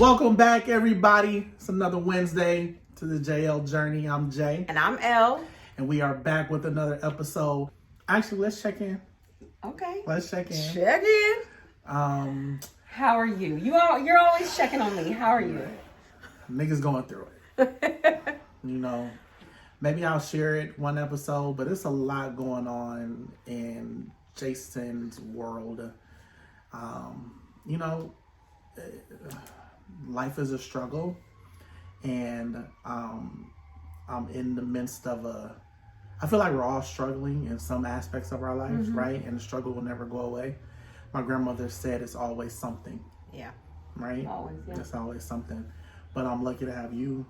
Welcome back, everybody. It's another Wednesday to the JayElle Journey. I'm Jay. And I'm Elle. And we are back with another episode. Actually, let's check in. Okay. Let's check in. Check in. How are you? You're always checking on me. How are you? Niggas going through it. You know, maybe I'll share it one episode, but it's a lot going on in Jason's world. You know, life is a struggle, and I'm in the midst of I feel like we're all struggling in some aspects of our lives, right? And the struggle will never go away. My grandmother said it's always something. Yeah. Right? Always, yeah. It's always something. But I'm lucky to have you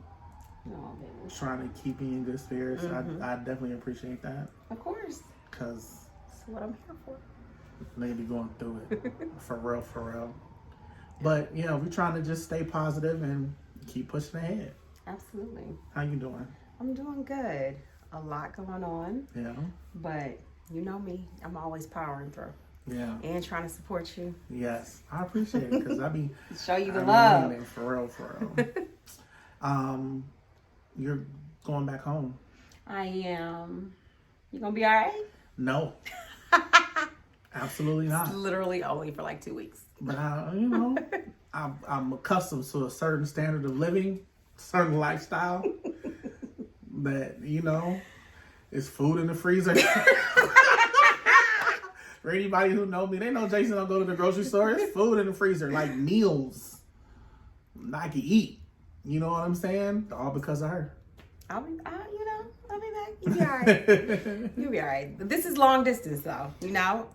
trying to keep me in good spirits. I definitely appreciate that. Of course. Because that's what I'm here for. Nigga be going through it. For real. But, you know, we're trying to just stay positive and keep pushing ahead. Absolutely. How you doing? I'm doing good. A lot going on. Yeah. But you know me. I'm always powering through. Yeah. And trying to support you. Yes. I appreciate it because I be... Show you the love. For real. You're going back home. I am. You gonna be all right? No. Absolutely not. It's literally only for like 2 weeks. But I'm accustomed to a certain standard of living, certain lifestyle that, you know, is food in the freezer. For anybody who know me, they know Jason don't go to the grocery store. It's food in the freezer, like meals I can eat. You know what I'm saying? All because of her. I'll be back. You'll be all right. You'll be all right. This is long distance, though. You know,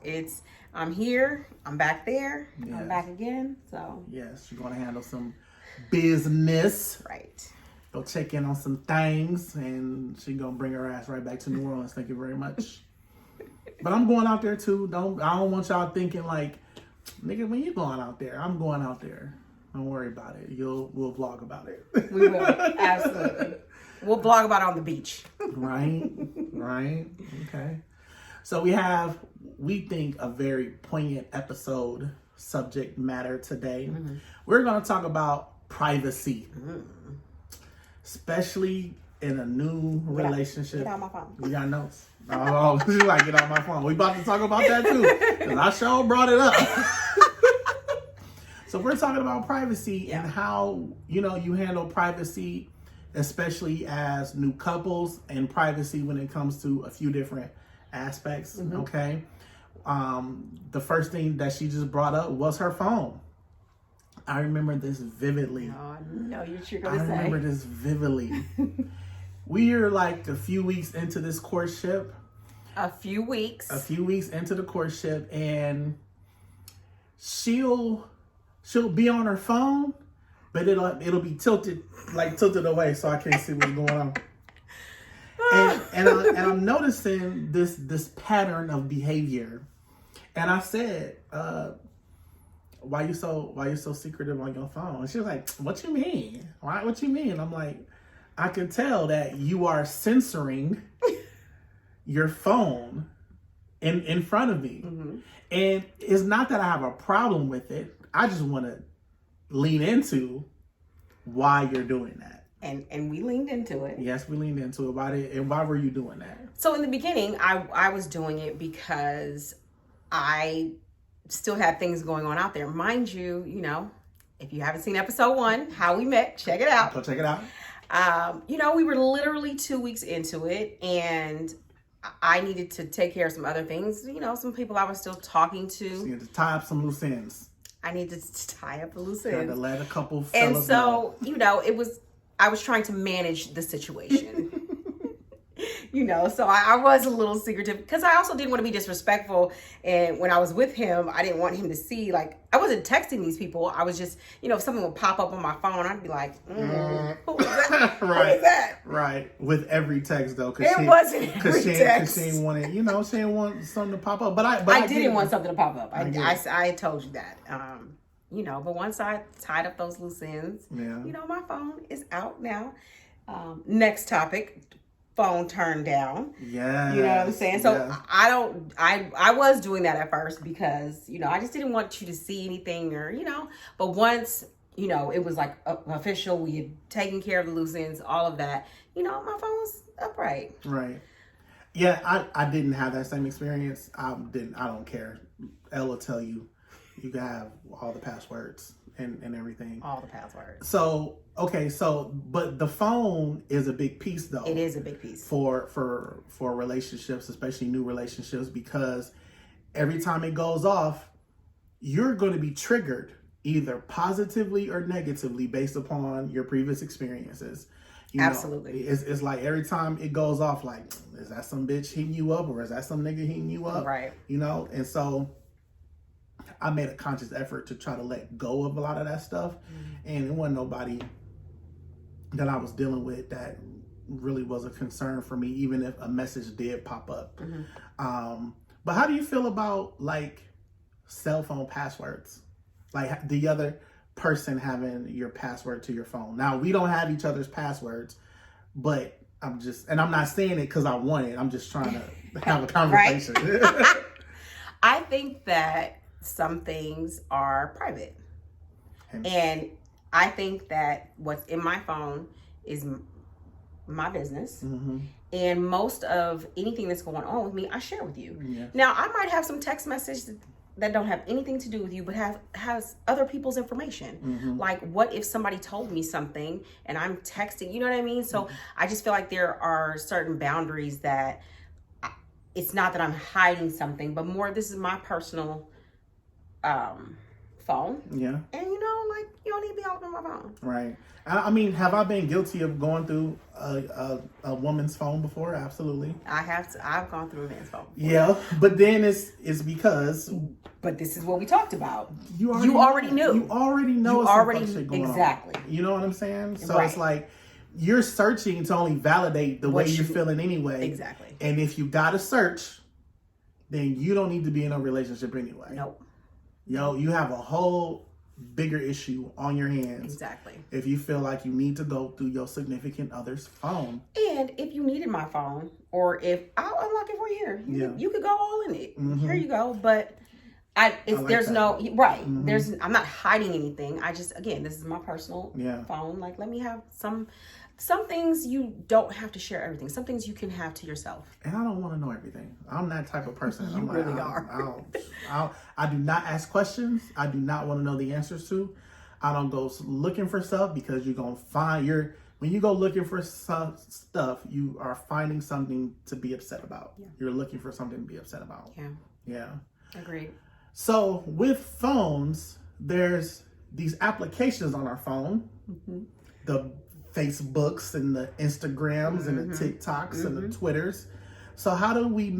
I'm here, I'm back there, yes. I'm back again. So yes, you're gonna handle some business. Right. Go check in on some things, and she's gonna bring her ass right back to New Orleans. Thank you very much. But I'm going out there too. I don't want y'all thinking like, nigga, when you going out there, I'm going out there. Don't worry about it. We'll vlog about it. We will. Absolutely. We'll vlog about it on the beach. Right. Okay. So we think, a very poignant episode subject matter today. We're going to talk about privacy. Especially in a new relationship. Get out my phone. We got notes. Oh, she's like, get out my phone. We about to talk about that too. Because I sure brought it up. So we're talking about privacy and how, you know, you handle privacy, especially as new couples, and privacy when it comes to a few different aspects. Okay. The first thing that she just brought up was her phone. I remember this vividly. Oh, I know what you're going to say. I remember this vividly. We are like a few weeks into this courtship. A few weeks into the courtship, and she'll be on her phone, but it'll be tilted away so I can't see what's going on. And I'm noticing this pattern of behavior. And I said, why you so secretive on your phone? And she was like, what you mean? What you mean? I'm like, I can tell that you are censoring your phone in front of me. And it's not that I have a problem with it. I just want to lean into why you're doing that. And we leaned into it. Yes, we leaned into it. Why were you doing that? So in the beginning, I was doing it because I still had things going on out there. Mind you, you know, if you haven't seen episode 1, How We Met, check it out. Go check it out. You know, we were literally 2 weeks into it, and I needed to take care of some other things. You know, some people I was still talking to. So you had to tie up some loose ends. I needed to tie up the loose ends. You had to let a couple fellas And so, know. You know, I was trying to manage the situation. You know, so I was a little secretive because I also didn't want to be disrespectful. And when I was with him, I didn't want him to see, like, I wasn't texting these people. I was just, you know, if something would pop up on my phone, I'd be like, who is that? Right. Who is that? Right. With every text, though. It wasn't every text. Because she didn't want it, you know, she didn't want something to pop up. But I didn't want something to pop up. I told you that. You know, but once I tied up those loose ends, you know, my phone is out now. Next topic. Phone turned down. Yeah. You know what I'm saying? So I was doing that at first because, you know, I just didn't want you to see anything or, you know, but once, you know, it was like official. We had taken care of the loose ends, all of that. You know, my phone was upright. Right. Yeah, I didn't have that same experience. I don't care. Elle will tell you, you can have all the passwords and everything. All the passwords. So, okay, but the phone is a big piece though. It is a big piece. For relationships, especially new relationships, because every time it goes off, you're going to be triggered either positively or negatively based upon your previous experiences. You Absolutely. know, it's like every time it goes off, like, is that some bitch hitting you up or is that some nigga hitting you up? Right. You know, and so I made a conscious effort to try to let go of a lot of that stuff. And it wasn't nobody that I was dealing with that really was a concern for me, even if a message did pop up. But how do you feel about like cell phone passwords? Like the other person having your password to your phone. Now, we don't have each other's passwords, but I'm not saying it because I want it. I'm just trying to have a conversation. I think that some things are private. And I think that what's in my phone is my business. And most of anything that's going on with me, I share with you. Yes. Now, I might have some text messages that don't have anything to do with you, but has other people's information. Like, what if somebody told me something and I'm texting, you know what I mean? So I just feel like there are certain boundaries that it's not that I'm hiding something, but more, this is my personal phone. Yeah. And you know, like, you don't need to be all over my phone. Right. I mean, have I been guilty of going through a woman's phone before? Absolutely. I've gone through a man's phone before. Yeah, but then it's because. But this is what we talked about. You already knew. You already know. Shit going exactly. On. You know what I'm saying? So Right. It's like you're searching to only validate the way you're feeling anyway. Exactly. And if you gotta search, then you don't need to be in a relationship anyway. Nope. Yo, you have a whole bigger issue on your hands. Exactly. If you feel like you need to go through your significant other's phone. And if you needed my phone, or if I'll unlock it for you, you could go all in it. Here you go. But there's I'm not hiding anything. I just, again, this is my personal phone. Like, let me have some things. You don't have to share everything. Some things you can have to yourself. And I don't want to know everything. I'm that type of person. You really are. I do not ask questions. I do not want to know the answers to. I don't go looking for stuff, because you're going to find when you go looking for some stuff, you are finding something to be upset about. Yeah. You're looking for something to be upset about. Yeah. Yeah. Agreed. So with phones, there's these applications on our phone, the Facebooks and the Instagrams and the TikToks and the Twitters. So how do you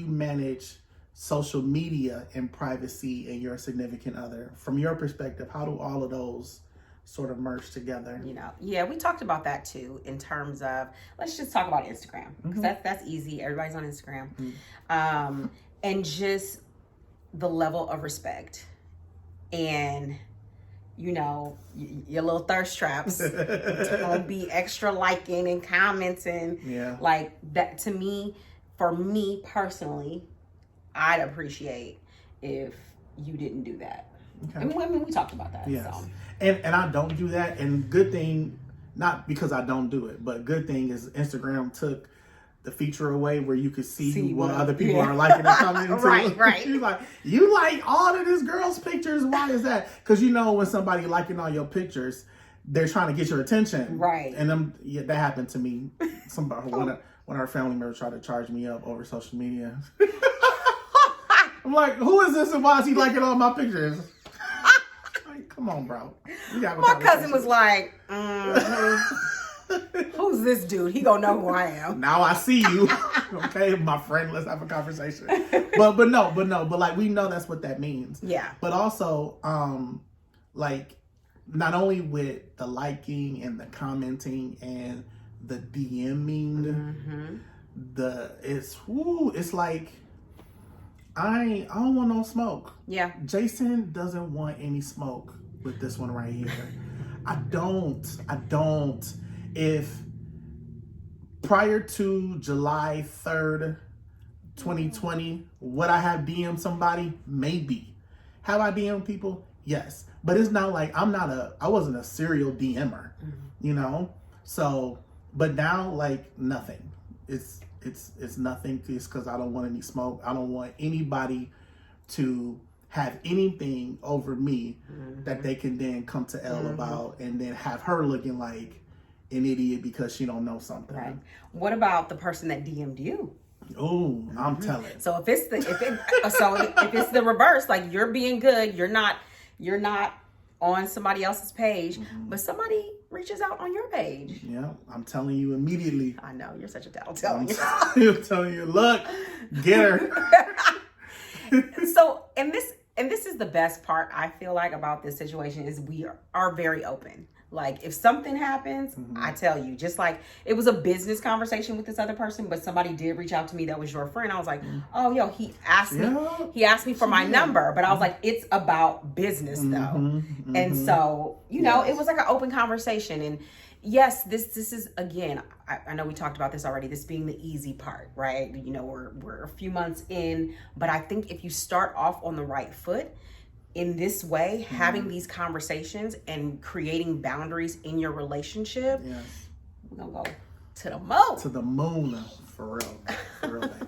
manage social media and privacy and your significant other? From your perspective, how do all of those sort of merge together? You know, yeah, we talked about that too, in terms of, let's just talk about Instagram, because that's easy. Everybody's on Instagram. And just the level of respect and, you know, your little thirst traps. Don't be extra liking and commenting. Like that, to me, for me personally, I'd appreciate if you didn't do that. Okay. I mean, we talked about that. Yes. So. And I don't do that. And good thing, not because I don't do it, but good thing is Instagram took the feature away where you could see what other people are liking and commenting to. Right. You're like, you like all of this girl's pictures. Why is that? Because you know when somebody liking all your pictures, they're trying to get your attention. Right. And that happened to me. When our family members tried to charge me up over social media. I'm like, who is this and why is he liking all my pictures? Like, come on, bro. My cousin was like, who's this dude? He gonna know who I am. Now I see you. Okay, my friend, let's have a conversation. But like, we know that's what that means. Yeah. But also, like, not only with the liking and the commenting and the DMing, it's like, I don't want no smoke. Yeah. Jason doesn't want any smoke with this one right here. I don't. If prior to July 3rd, 2020, would I have DM'd somebody? Maybe. Have I DM'd people? Yes. But it's not like I wasn't a serial DMer, you know? So, but now like nothing. It's nothing just because I don't want any smoke. I don't want anybody to have anything over me that they can then come to Elle about and then have her looking like an idiot because she don't know something. Right. What about the person that DM'd you? Oh, I'm telling. So if it's the reverse, like you're being good, you're not on somebody else's page, but somebody reaches out on your page. Yeah, I'm telling you immediately. I know, you're such a devil. I'm telling you, look, get her. So, and this is the best part I feel like about this situation is we are very open. Like if something happens, I tell you, just like it was a business conversation with this other person, but somebody did reach out to me that was your friend. I was like, oh, yo, he asked me for my number, but I was like, it's about business though. And so, you know, it was like an open conversation. And yes, this is, again, I know we talked about this already, this being the easy part, right? You know, we're a few months in, but I think if you start off on the right foot, in this way, having these conversations and creating boundaries in your relationship, we're gonna go to the moon. To the moon, for real, baby.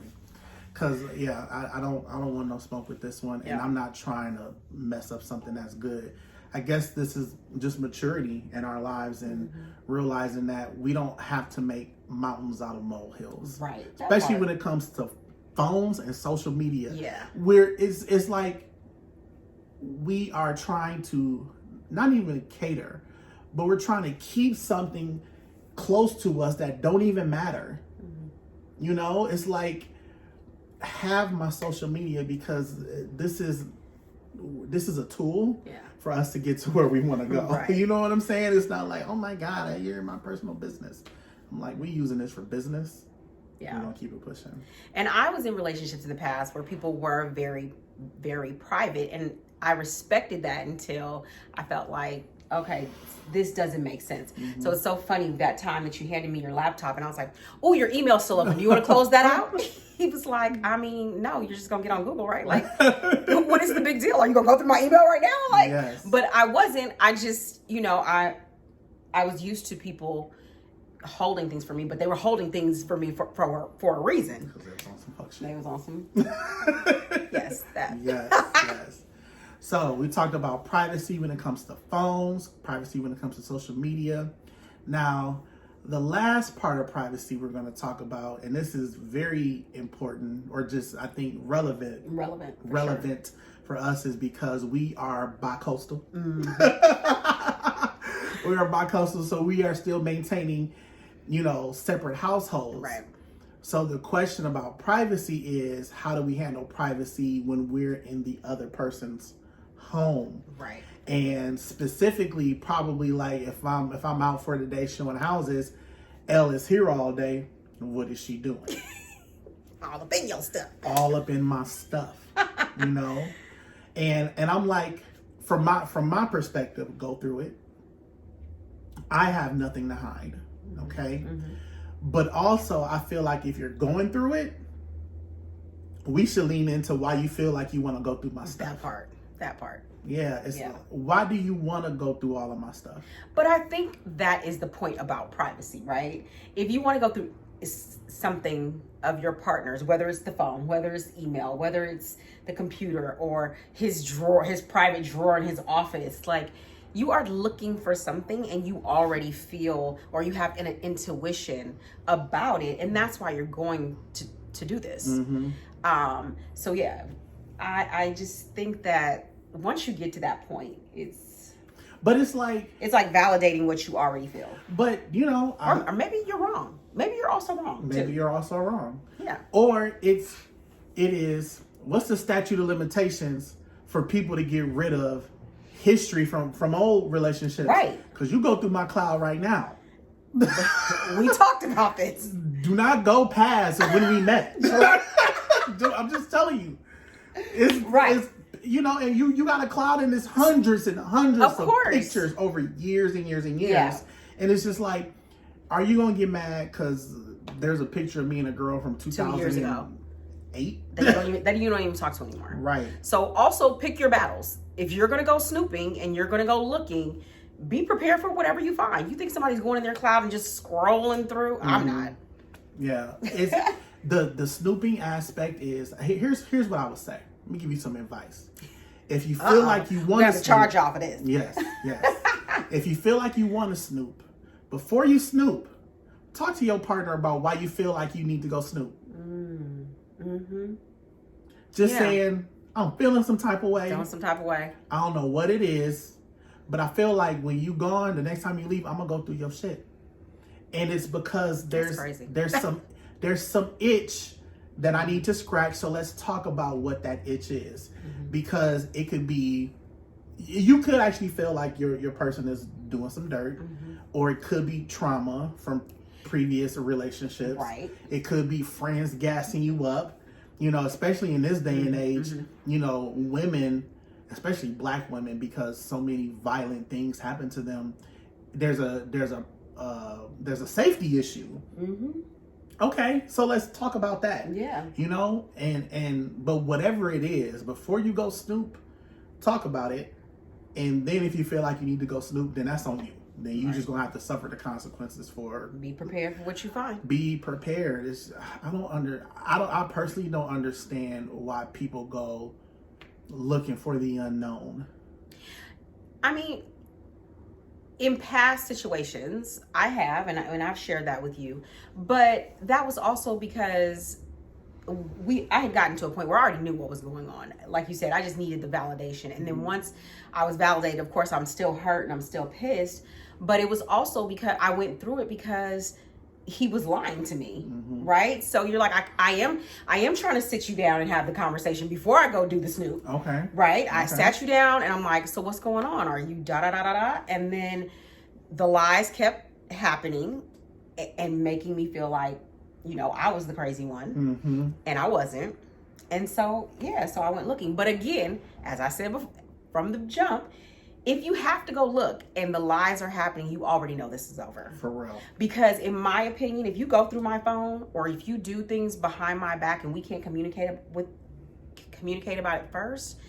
Cause I don't want no smoke with this one, and I'm not trying to mess up something that's good. I guess this is just maturity in our lives and realizing that we don't have to make mountains out of molehills, right? Especially when it comes to phones and social media. Yeah, where it's like, we are trying to not even cater, but we're trying to keep something close to us that don't even matter. You know, it's like, have my social media because this is a tool for us to get to where we want to go. Right. You know what I'm saying? It's not like, oh my God, you're in my personal business. I'm like, we using this for business. Yeah. We're gonna keep it pushing. And I was in relationships in the past where people were very, very private, and I respected that until I felt like, okay, this doesn't make sense. So it's so funny that time that you handed me your laptop and I was like, oh, your email's still open. Do you want to close that out? He was like, I mean, no, you're just going to get on Google, right? Like, what is the big deal? Are you going to go through my email right now? Like, yes. But I wasn't. I just, you know, I was used to people holding things for me, but they were holding things for me for a reason. Because they was on some fuck shit. They was on some. Yes, that. Yes. So we talked about privacy when it comes to phones, privacy when it comes to social media. Now, the last part of privacy we're going to talk about, and this is very important, or just I think relevant for us, is because we are bi-coastal. We are bi-coastal, so we are still maintaining, you know, separate households. Right. So the question about privacy is, how do we handle privacy when we're in the other person's home? Right. And specifically, probably like if I'm out for the day showing houses, Elle is here all day. What is she doing? All up in your stuff. All up in my stuff. You know? And I'm like, from my perspective, go through it. I have nothing to hide. Okay? But also, I feel like if you're going through it, we should lean into why you feel like you want to go through my stuff. That part. Yeah, why do you want to go through all of my stuff? But I think that is the point about privacy, right? If you want to go through something of your partner's, whether it's the phone, whether it's email, whether it's the computer or his private drawer in his office, like, you are looking for something and you already feel, or you have an intuition about it, and that's why you're going to do this. So yeah, I just think that once you get to that point, it's like validating what you already feel. But you know, or maybe you're wrong. Maybe you're also wrong. Maybe you're also wrong. Yeah. Or it is what's the statute of limitations for people to get rid of history from old relationships? Right. Because you go through my cloud right now. We talked about this. Do not go past when we met. I'm just telling you. It's you know, and you got a cloud and there's hundreds and hundreds of pictures over years and years and years. Yeah. And it's just like, are you going to get mad because there's a picture of me and a girl from 2 years ago? 8 that you don't even talk to anymore. Right. So also pick your battles. If you're gonna go snooping and you're gonna go looking, be prepared for whatever you find. You think somebody's going in their cloud and just scrolling through? I'm not. Yeah. It's the snooping aspect is here's what I would say. Let me give you some advice. If you feel like you want to charge off of this. Yes. If you feel like you want to snoop, before you snoop, talk to your partner about why you feel like you need to go snoop. Just saying, I'm feeling some type of way. I don't know what it is, but I feel like when you gone, the next time you leave, I'm gonna go through your shit. And it's because there's some itch that I need to scratch. So let's talk about what that itch is, because it could be, you could actually feel like your person is doing some dirt, or it could be trauma from previous relationships. Right. It could be friends gassing you up, especially in this day and age, women, especially black women, because so many violent things happen to them. There's a safety issue. Okay, so let's talk about that. Yeah. But whatever it is, before you go snoop, talk about it. And then if you feel like you need to go snoop, then that's on you. Then you just gonna have to suffer the consequences for. Be prepared for what you find. Be prepared. I personally don't understand why people go looking for the unknown. I mean, in past situations, I have, and I've shared that with you, but that was also because I had gotten to a point where I already knew what was going on. Like you said, I just needed the validation. And then once I was validated, of course, I'm still hurt and I'm still pissed. But it was also because I went through it because he was lying to me, right? So you're like, I am trying to sit you down and have the conversation before I go do the snoop. Okay. Right? Okay. I sat you down and I'm like, so what's going on? Are you da-da-da-da-da? And then the lies kept happening and making me feel like, I was the crazy one, and I wasn't. And so, so I went looking. But again, as I said before, from the jump, if you have to go look and the lies are happening, you already know this is over. For real. Because in my opinion, if you go through my phone or if you do things behind my back and we can't communicate about it first,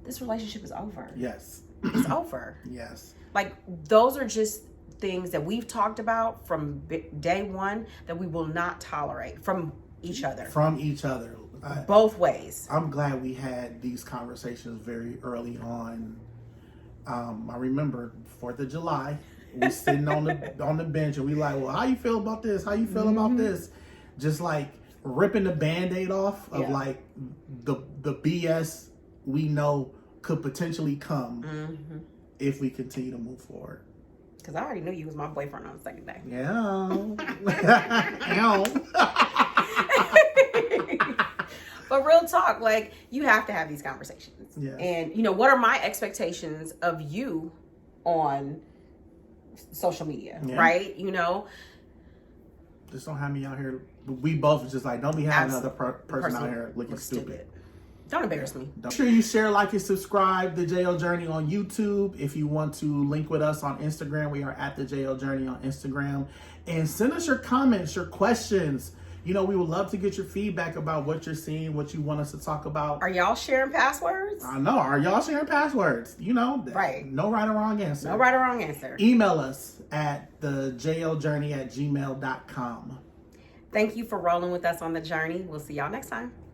this relationship is over. Yes. It's over. Yes. Like, those are just things that we've talked about from day one that we will not tolerate from each other. Both ways. I'm glad we had these conversations very early on. I remember 4th of July, we sitting on the bench and we like, well, how you feel about this? How you feel about this? Just like ripping the Band-Aid off of like the BS we know could potentially come if we continue to move forward. Because I already knew you was my boyfriend on the second day. Yeah. But real talk, like, you have to have these conversations. Yes. And, what are my expectations of you on social media, right? Just don't have me out here. We both just like, don't be having another person out here looking stupid. Don't embarrass me. Make sure you share, like, and subscribe to JayElle Journey on YouTube. If you want to link with us on Instagram, we are at the JayElle Journey on Instagram. And send us your comments, your questions. We would love to get your feedback about what you're seeing, what you want us to talk about. Are y'all sharing passwords? I know. Are y'all sharing passwords? Right. No right or wrong answer. No right or wrong answer. Email us at thejayellejourney@gmail.com. Thank you for rolling with us on the journey. We'll see y'all next time.